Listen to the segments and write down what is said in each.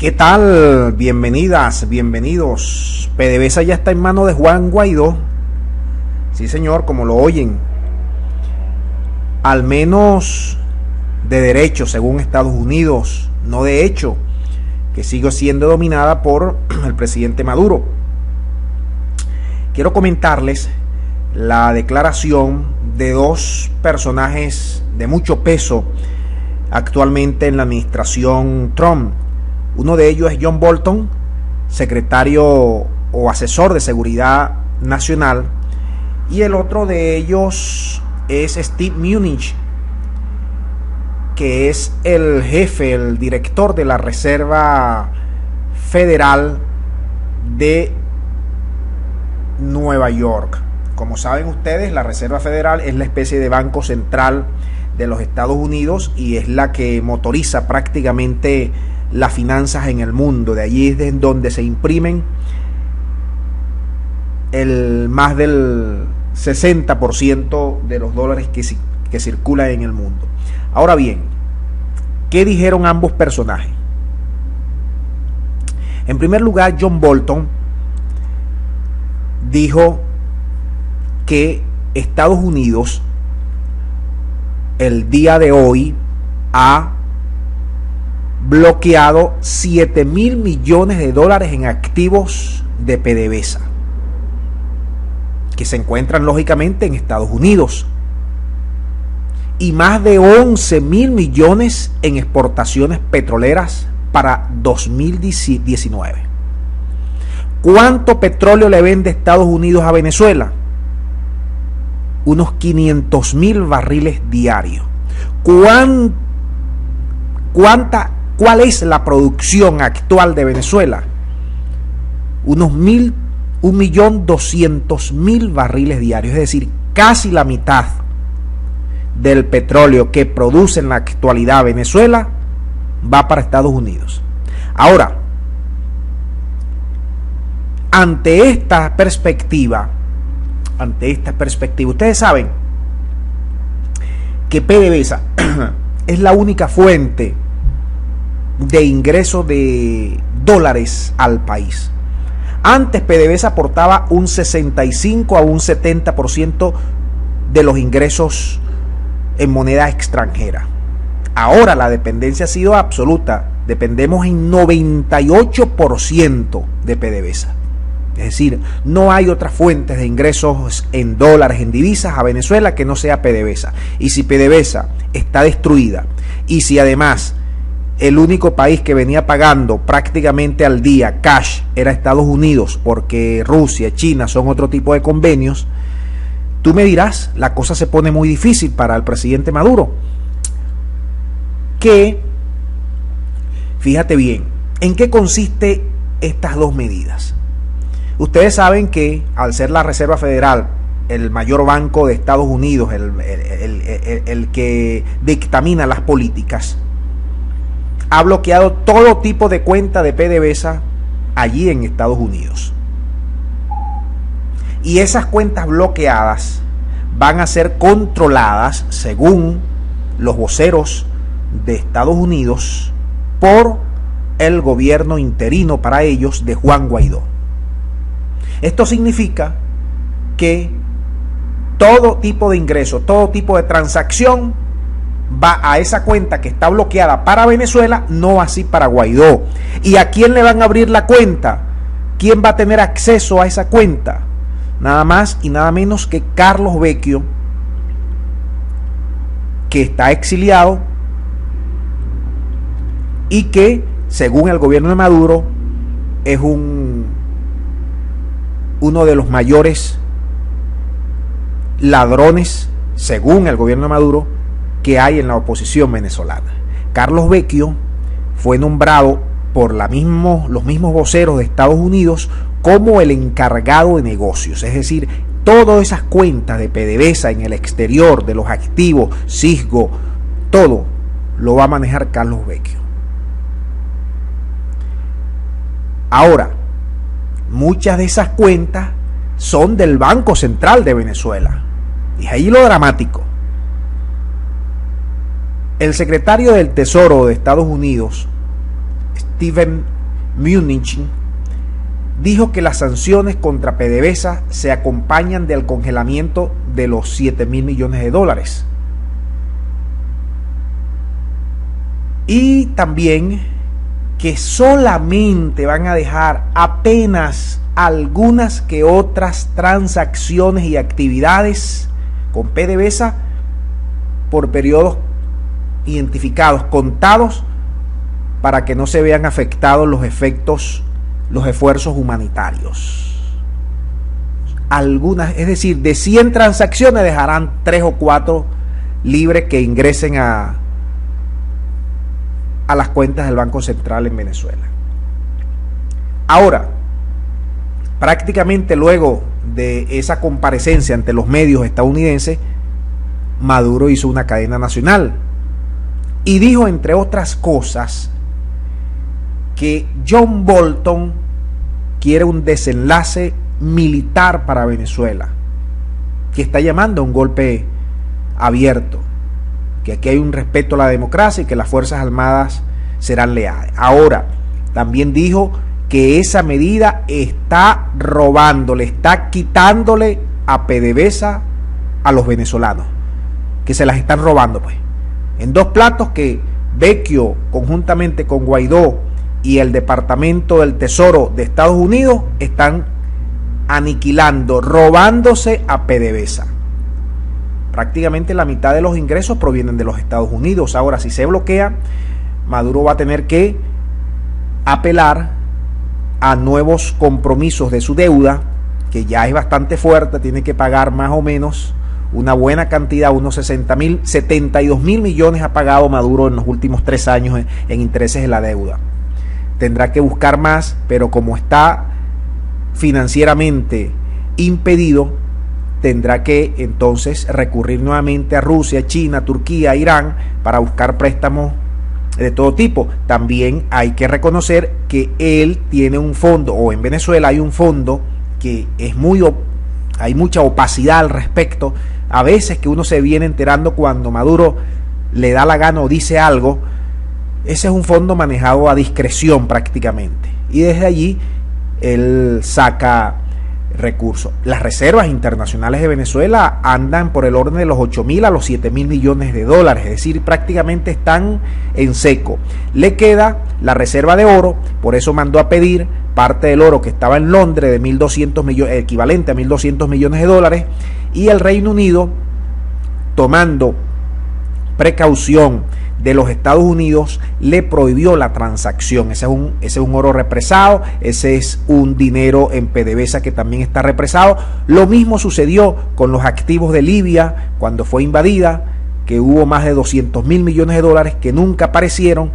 ¿Qué tal? Bienvenidas, bienvenidos. PDVSA ya está en manos de Juan Guaidó. Sí, señor, como lo oyen. Al menos de derecho, según Estados Unidos, no de hecho, que sigue siendo dominada por el presidente Maduro. Quiero comentarles la declaración de dos personajes de mucho peso actualmente en la administración Trump. Uno de ellos es John Bolton, secretario o asesor de seguridad nacional, y el otro de ellos es Steve Mnuchin, que es el jefe, el director de la Reserva Federal de Nueva York. Como saben ustedes, la Reserva Federal es la especie de banco central de los Estados Unidos y es la que motoriza prácticamente las finanzas en el mundo. De allí es de donde se imprimen el más del 60% de los dólares que circulan en el mundo. Ahora bien, ¿qué dijeron ambos personajes? En primer lugar, John Bolton dijo que Estados Unidos el día de hoy ha bloqueado 7,000 millones de dólares en activos de PDVSA, que se encuentran lógicamente en Estados Unidos, y más de 11,000 millones en exportaciones petroleras para 2019. ¿Cuánto petróleo le vende Estados Unidos a Venezuela? Unos 500,000 barriles diarios. ¿Cuál es la producción actual de Venezuela? Unos 1.200.000 barriles diarios, es decir, casi la mitad del petróleo que produce en la actualidad Venezuela va para Estados Unidos. Ahora, ante esta perspectiva, ustedes saben que PDVSA es la única fuente de ingreso de dólares al país. Antes PDVSA aportaba un 65 a un 70% de los ingresos en moneda extranjera. Ahora la dependencia ha sido absoluta. Dependemos en 98% de PDVSA. Es decir, no hay otras fuentes de ingresos en dólares, en divisas a Venezuela que no sea PDVSA. Y si PDVSA está destruida, y si además el único país que venía pagando prácticamente al día cash era Estados Unidos, porque Rusia, China son otro tipo de convenios, tú me dirás, la cosa se pone muy difícil para el presidente Maduro. Que, fíjate bien, ¿en qué consiste estas dos medidas? Ustedes saben que al ser la Reserva Federal el mayor banco de Estados Unidos, el que dictamina las políticas, ha bloqueado todo tipo de cuenta de PDVSA allí en Estados Unidos. Y esas cuentas bloqueadas van a ser controladas, según los voceros de Estados Unidos, por el gobierno interino para ellos de Juan Guaidó. Esto significa que todo tipo de ingreso, todo tipo de transacción va a esa cuenta que está bloqueada para Venezuela, no así para Guaidó. ¿Y a quién le van a abrir la cuenta? ¿Quién va a tener acceso a esa cuenta? Nada más y nada menos que Carlos Vecchio, que está exiliado y que, según el gobierno de Maduro, es uno de los mayores ladrones, según el gobierno de Maduro, que hay en la oposición venezolana. Carlos Vecchio fue nombrado por los mismos voceros de Estados Unidos como el encargado de negocios, es decir, todas esas cuentas de PDVSA en el exterior, de los activos, Cisgo, todo lo va a manejar Carlos Vecchio. Ahora, muchas de esas cuentas son del Banco Central de Venezuela. Y ahí lo dramático. El secretario del Tesoro de Estados Unidos, Steven Mnuchin, dijo que las sanciones contra PDVSA se acompañan del congelamiento de los 7.000 millones de dólares. Y también que solamente van a dejar apenas algunas que otras transacciones y actividades con PDVSA por periodos identificados, contados, para que no se vean afectados los esfuerzos humanitarios. Algunas, es decir, de 100 transacciones dejarán 3 o 4 libres que ingresen a las cuentas del Banco Central en Venezuela. Ahora, prácticamente luego de esa comparecencia ante los medios estadounidenses, Maduro hizo una cadena nacional y dijo, entre otras cosas, que John Bolton quiere un desenlace militar para Venezuela, que está llamando a un golpe abierto, que aquí hay un respeto a la democracia y que las Fuerzas Armadas serán leales. Ahora, también dijo que esa medida está robándole, está quitándole a PDVSA a los venezolanos, que se las están robando, pues, en 2 platos que Vecchio, conjuntamente con Guaidó y el Departamento del Tesoro de Estados Unidos, están aniquilando, robándose a PDVSA. Prácticamente la mitad de los ingresos provienen de los Estados Unidos. Ahora, si se bloquea, Maduro va a tener que apelar a nuevos compromisos de su deuda, que ya es bastante fuerte. Tiene que pagar más o menos una buena cantidad, unos 72.000 millones ha pagado Maduro en los últimos 3 años en intereses de la deuda. Tendrá que buscar más, pero como está financieramente impedido, tendrá que entonces recurrir nuevamente a Rusia, China, Turquía, Irán para buscar préstamos de todo tipo. También hay que reconocer que él tiene un fondo, o en Venezuela hay un fondo que es hay mucha opacidad al respecto. A veces que uno se viene enterando cuando Maduro le da la gana o dice algo. Ese es un fondo manejado a discreción prácticamente, y desde allí él saca recursos. Las reservas internacionales de Venezuela andan por el orden de los 8.000 a los 7.000 millones de dólares, es decir, prácticamente están en seco. Le queda la reserva de oro, por eso mandó a pedir parte del oro que estaba en Londres de 1.200 millones, equivalente a 1.200 millones de dólares, y el Reino Unido, tomando precaución de los Estados Unidos, le prohibió la transacción. Ese es un oro represado, ese es un dinero en PDVSA que también está represado. Lo mismo sucedió con los activos de Libia cuando fue invadida, que hubo más de 200.000 millones de dólares que nunca aparecieron.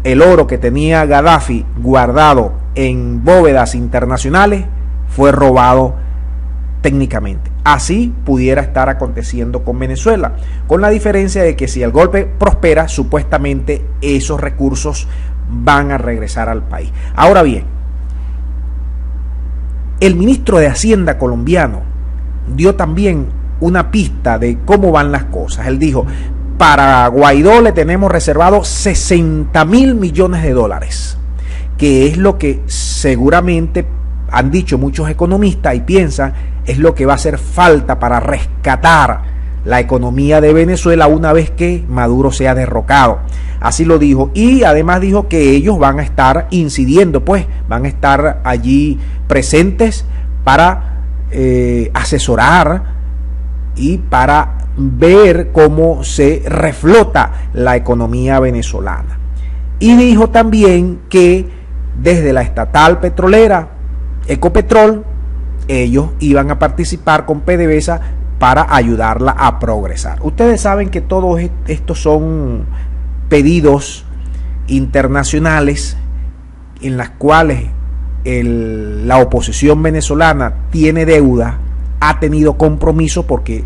El oro que tenía Gaddafi guardado en bóvedas internacionales fue robado técnicamente. Así pudiera estar aconteciendo con Venezuela, con la diferencia de que si el golpe prospera, supuestamente esos recursos van a regresar al país. Ahora bien, el ministro de Hacienda colombiano dio también una pista de cómo van las cosas. Él dijo, para Guaidó le tenemos reservado 60.000 millones de dólares, que es lo que seguramente han dicho muchos economistas y piensan es lo que va a hacer falta para rescatar la economía de Venezuela una vez que Maduro sea derrocado. Así lo dijo, y además dijo que ellos van a estar incidiendo, pues van a estar allí presentes para asesorar y para ver cómo se reflota la economía venezolana. Y dijo también que desde la estatal petrolera Ecopetrol, ellos iban a participar con PDVSA para ayudarla a progresar. Ustedes saben que todos estos son pedidos internacionales en las cuales la oposición venezolana tiene deuda, ha tenido compromiso porque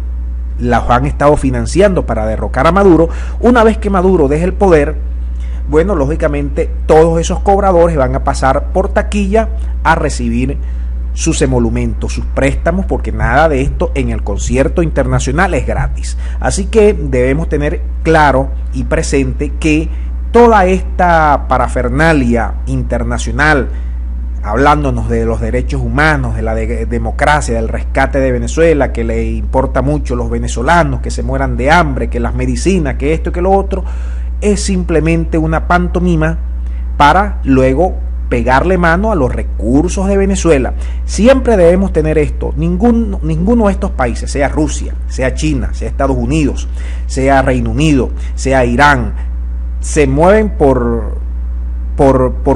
las han estado financiando para derrocar a Maduro. Una vez que Maduro deje el poder, bueno, lógicamente todos esos cobradores van a pasar por taquilla a recibir sus emolumentos, sus préstamos, porque nada de esto en el concierto internacional es gratis. Así que debemos tener claro y presente que toda esta parafernalia internacional, hablándonos de los derechos humanos, de la democracia, del rescate de Venezuela, que le importa mucho a los venezolanos, que se mueran de hambre, que las medicinas, que esto y que lo otro, es simplemente una pantomima para luego pegarle mano a los recursos de Venezuela. Siempre debemos tener esto: ninguno de estos países, sea Rusia, sea China, sea Estados Unidos, sea Reino Unido, sea Irán, se mueven por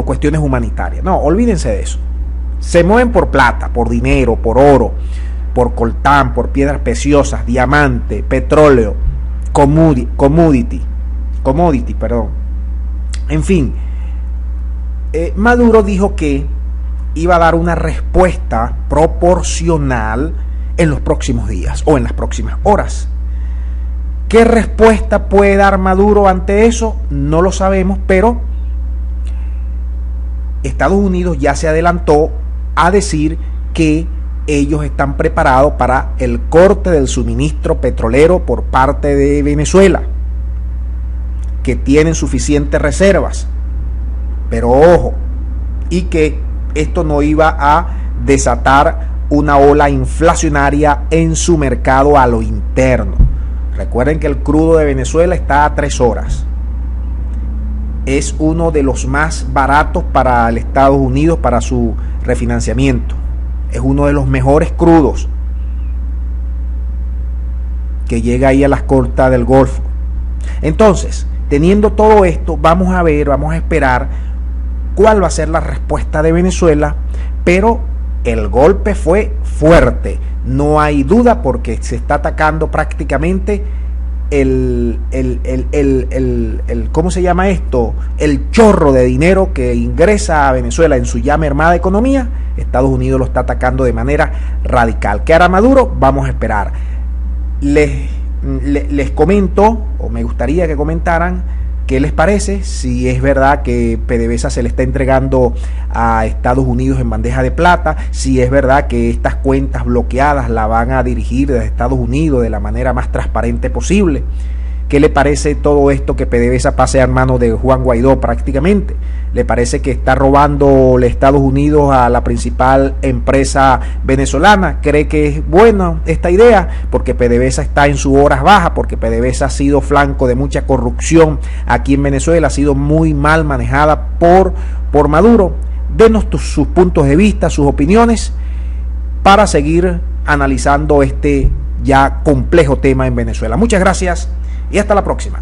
cuestiones humanitarias. No, olvídense de eso. Se mueven por plata, por dinero, por oro, por coltán, por piedras preciosas, diamante, petróleo, commodity, perdón. En fin, Maduro dijo que iba a dar una respuesta proporcional en los próximos días o en las próximas horas. ¿Qué respuesta puede dar Maduro ante eso? No lo sabemos, pero Estados Unidos ya se adelantó a decir que ellos están preparados para el corte del suministro petrolero por parte de Venezuela, que tienen suficientes reservas, pero ojo, y que esto no iba a desatar una ola inflacionaria en su mercado a lo interno. Recuerden que el crudo de Venezuela está a 3 horas. Es uno de los más baratos para el Estados Unidos, para su refinanciamiento. Es uno de los mejores crudos que llega ahí a las costas del Golfo. Entonces, teniendo todo esto, vamos a esperar cuál va a ser la respuesta de Venezuela, pero el golpe fue fuerte, no hay duda, porque se está atacando prácticamente ¿cómo se llama esto? El chorro de dinero que ingresa a Venezuela en su ya mermada economía. Estados Unidos lo está atacando de manera radical. ¿Qué hará Maduro? Vamos a esperar. Les comento, o me gustaría que comentaran, ¿qué les parece? Si es verdad que PDVSA se le está entregando a Estados Unidos en bandeja de plata, si es verdad que estas cuentas bloqueadas la van a dirigir desde Estados Unidos de la manera más transparente posible. ¿Qué le parece todo esto que PDVSA pase a manos de Juan Guaidó prácticamente? ¿Le parece que está robando Estados Unidos a la principal empresa venezolana? ¿Cree que es buena esta idea? Porque PDVSA está en sus horas bajas, porque PDVSA ha sido flanco de mucha corrupción aquí en Venezuela, ha sido muy mal manejada por Maduro. Denos sus puntos de vista, sus opiniones, para seguir analizando este ya complejo tema en Venezuela. Muchas gracias y hasta la próxima.